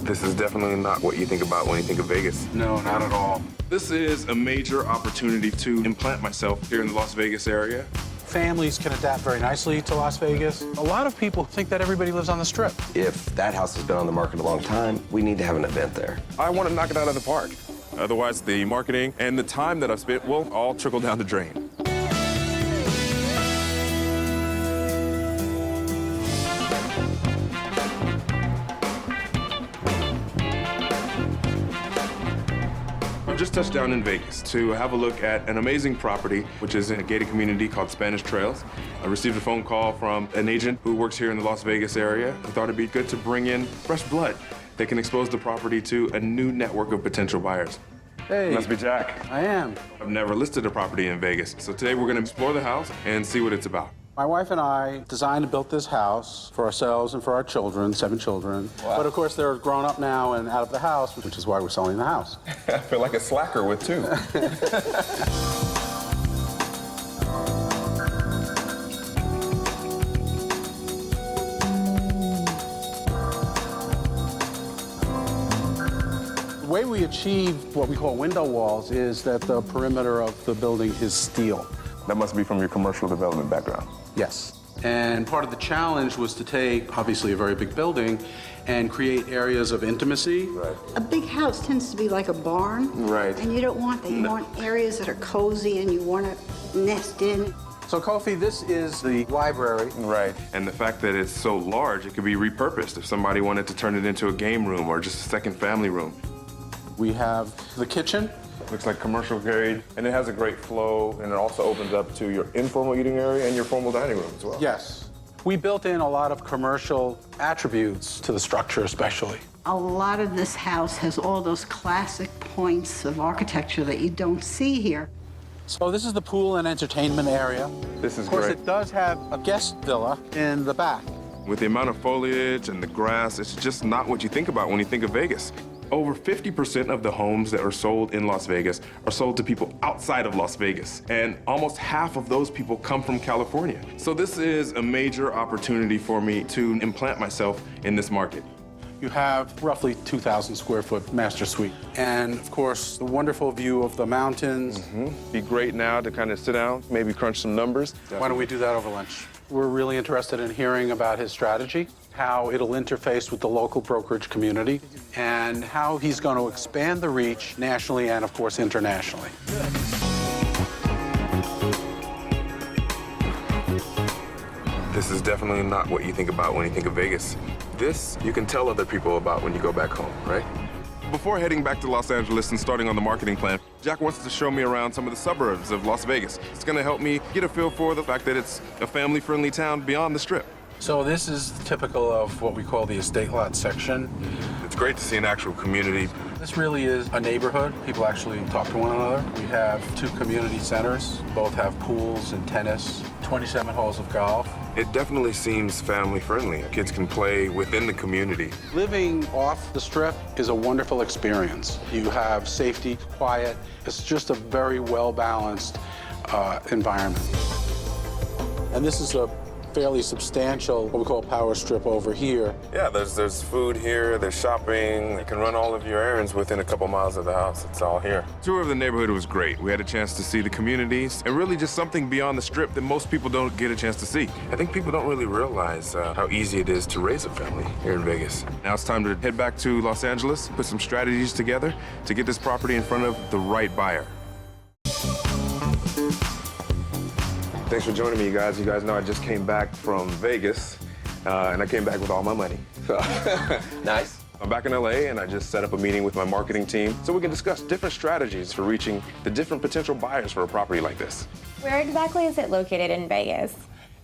This is definitely not what you think about when you think of Vegas. No, not at all. This is a major opportunity to implant myself here in the Las Vegas area. Families can adapt very nicely to Las Vegas. A lot of people think that everybody lives on the Strip. If that house has been on the market a long time, we need to have an event there. I want to knock it out of the park. Otherwise, the marketing and the time that I've spent will all trickle down the drain. I've just touched down in Vegas to have a look at an amazing property, which is in a gated community called Spanish Trails. I received a phone call from an agent who works here in the Las Vegas area. I thought it'd be good to bring in fresh blood that can expose the property to a new network of potential buyers. Hey. Must be Jack. I am. I've never listed a property in Vegas, so today we're gonna explore the house and see what it's about. My wife and I designed and built this house for ourselves and for our children, 7 children. Wow. But of course, they're grown up now and out of the house, which is why we're selling the house. I feel like a slacker with 2. The way we achieve what we call window walls is that the perimeter of the building is steel. That must be from your commercial development background. Yes. And part of the challenge was to take, obviously, a very big building and create areas of intimacy. Right. A big house tends to be like a barn. Right. And you don't want that. You want areas that are cozy and you want to nest in. So, Kofi, this is the library. Right. And the fact that it's so large, it could be repurposed if somebody wanted to turn it into a game room or just a second family room. We have the kitchen. Looks like commercial grade, and it has a great flow, and it also opens up to your informal eating area and your formal dining room as well. Yes. We built in a lot of commercial attributes to the structure, especially. A lot of this house has all those classic points of architecture that you don't see here. So this is the pool and entertainment area. This is Of course, great. it does have a guest villa in the back. With the amount of foliage and the grass, it's just not what you think about when you think of Vegas. Over 50% of the homes that are sold in Las Vegas are sold to people outside of Las Vegas. And almost half of those people come from California. So this is a major opportunity for me to implant myself in this market. You have roughly 2,000 square foot master suite. And of course, the wonderful view of the mountains. Be great now to kind of sit down, maybe crunch some numbers. Why don't we do that over lunch? We're really interested in hearing about his strategy, how it'll interface with the local brokerage community, and how he's going to expand the reach nationally and, of course, internationally. This is definitely not what you think about when you think of Vegas. This, you can tell other people about when you go back home, right? Before heading back to Los Angeles and starting on the marketing plan, Jack wants to show me around some of the suburbs of Las Vegas. It's gonna help me get a feel for the fact that it's a family-friendly town beyond the Strip. So this is typical of what we call the estate lot section. It's great to see an actual community. This really is a neighborhood. People actually talk to one another. We have 2 community centers. Both have pools and tennis, 27 holes of golf. It definitely seems family-friendly. Kids can play within the community. Living off the Strip is a wonderful experience. You have safety, quiet. It's just a very well-balanced environment. And this is a fairly substantial, what we call power strip over here. Yeah, there's food here, there's shopping. You can run all of your errands within a couple miles of the house. It's all here. Tour of the neighborhood was great. We had a chance to see the communities and really just something beyond the Strip that most people don't get a chance to see. I think people don't really realize how easy it is to raise a family here in Vegas. Now it's time to head back to Los Angeles, put some strategies together to get this property in front of the right buyer. Thanks for joining me, you guys. You guys know I just came back from Vegas, and I came back with all my money. So Nice. I'm back in LA, and I just set up a meeting with my marketing team so we can discuss different strategies for reaching the different potential buyers for a property like this. Where exactly is it located in Vegas?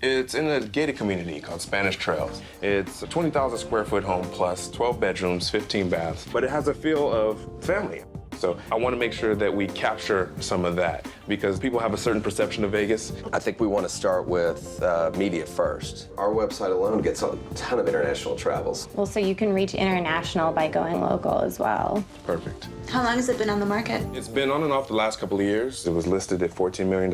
It's in a gated community called Spanish Trails. It's a 20,000 square foot home plus 12 bedrooms, 15 baths, but it has a feel of family. So I want to make sure that we capture some of that because people have a certain perception of Vegas. I think we want to start with media first. Our website alone gets a ton of international travels. Well, so you can reach international by going local as well. Perfect. How long has it been on the market? It's been on and off the last couple of years. It was listed at $14 million,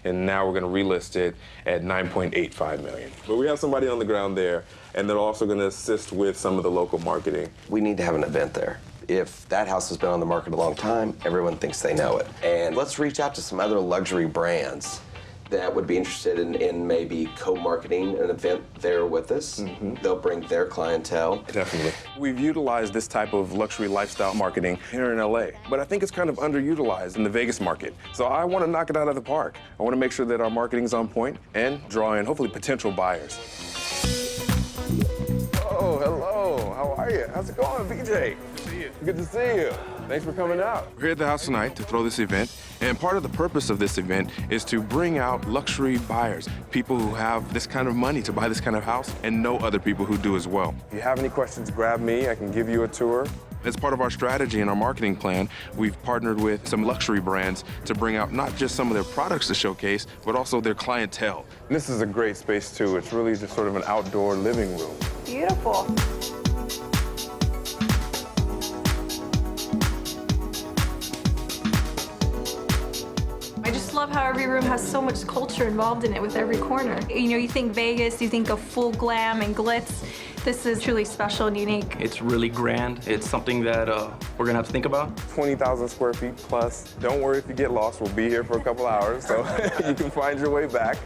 and now we're going to relist it at $9.85 million. But we have somebody on the ground there, and they're also going to assist with some of the local marketing. We need to have an event there. If that house has been on the market a long time, everyone thinks they know it. And let's reach out to some other luxury brands that would be interested in maybe co-marketing an event there with us. They'll bring their clientele. Definitely. We've utilized this type of luxury lifestyle marketing here in LA, but I think it's kind of underutilized in the Vegas market. So I want to knock it out of the park. I want to make sure that our marketing's on point and draw in, hopefully, potential buyers. Oh, hello. How are you? How's it going, BJ? Good to see you. Good to see you. Thanks for coming out. We're here at the house tonight to throw this event, and part of the purpose of this event is to bring out luxury buyers, people who have this kind of money to buy this kind of house and know other people who do as well. If you have any questions, grab me. I can give you a tour. As part of our strategy and our marketing plan, we've partnered with some luxury brands to bring out not just some of their products to showcase, but also their clientele. And this is a great space, too. It's really just sort of an outdoor living room. Beautiful. I just love how every room has so much culture involved in it with every corner. You know, you think Vegas, you think of full glam and glitz. This is truly special and unique. It's really grand. It's something that we're gonna have to think about. 20,000 square feet plus. Don't worry if you get lost. We'll be here for a couple hours, so you can find your way back.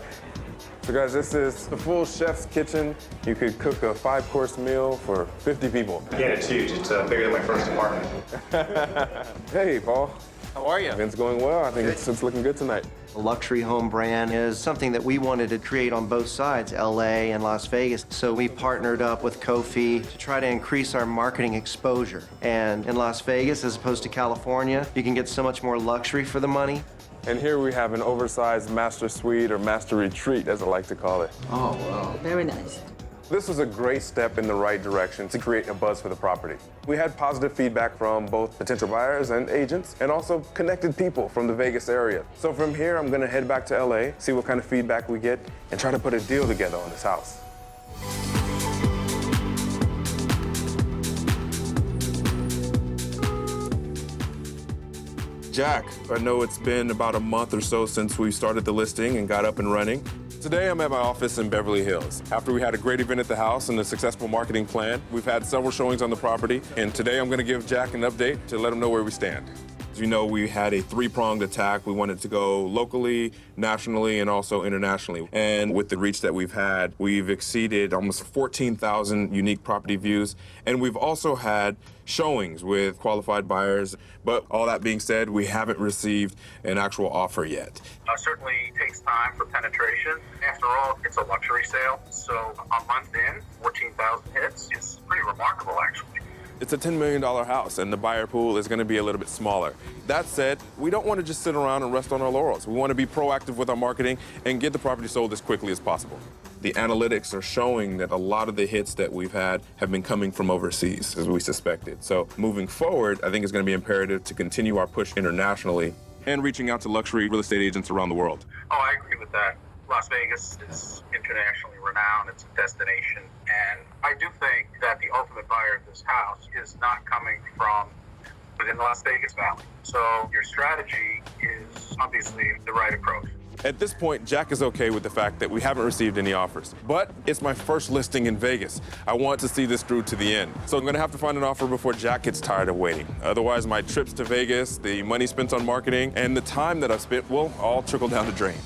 So guys, this is the full chef's kitchen. You could cook a 5-course meal for 50 people. Yeah, it's huge. It's bigger than my first apartment. Hey, Paul. How are you? Event's going well. I think it's looking good tonight. A luxury home brand is something that we wanted to create on both sides, LA and Las Vegas. So we partnered up with Kofi to try to increase our marketing exposure. And in Las Vegas, as opposed to California, you can get so much more luxury for the money. And here we have an oversized master suite or master retreat, as I like to call it. Oh, wow. Very nice. This was a great step in the right direction to create a buzz for the property. We had positive feedback from both potential buyers and agents, and also connected people from the Vegas area. So from here, I'm gonna head back to LA, see what kind of feedback we get, and try to put a deal together on this house. Jack, I know it's been about a month or so since we started the listing and got up and running. Today, I'm at my office in Beverly Hills. After we had a great event at the house and a successful marketing plan, we've had several showings on the property, and today I'm gonna give Jack an update to let him know where we stand. As you know, we had a 3-pronged attack. We wanted to go locally, nationally, and also internationally. And with the reach that we've had, we've exceeded almost 14,000 unique property views. And we've also had showings with qualified buyers. But all that being said, we haven't received an actual offer yet. Certainly takes time for penetration. After all, it's a luxury sale. So a month in, 14,000 hits is pretty remarkable, actually. It's a $10 million house, and the buyer pool is going to be a little bit smaller. That said, we don't want to just sit around and rest on our laurels. We want to be proactive with our marketing and get the property sold as quickly as possible. The analytics are showing that a lot of the hits that we've had have been coming from overseas, as we suspected. So moving forward, I think it's going to be imperative to continue our push internationally and reaching out to luxury real estate agents around the world. Oh, I agree with that. Las Vegas is internationally renowned. It's a destination. And I do think that the ultimate buyer of this house is not coming from within the Las Vegas Valley. So your strategy is obviously the right approach. At this point, Jack is okay with the fact that we haven't received any offers. But it's my first listing in Vegas. I want to see this through to the end. So I'm gonna have to find an offer before Jack gets tired of waiting. Otherwise, my trips to Vegas, the money spent on marketing, and the time that I've spent will all trickle down the drain.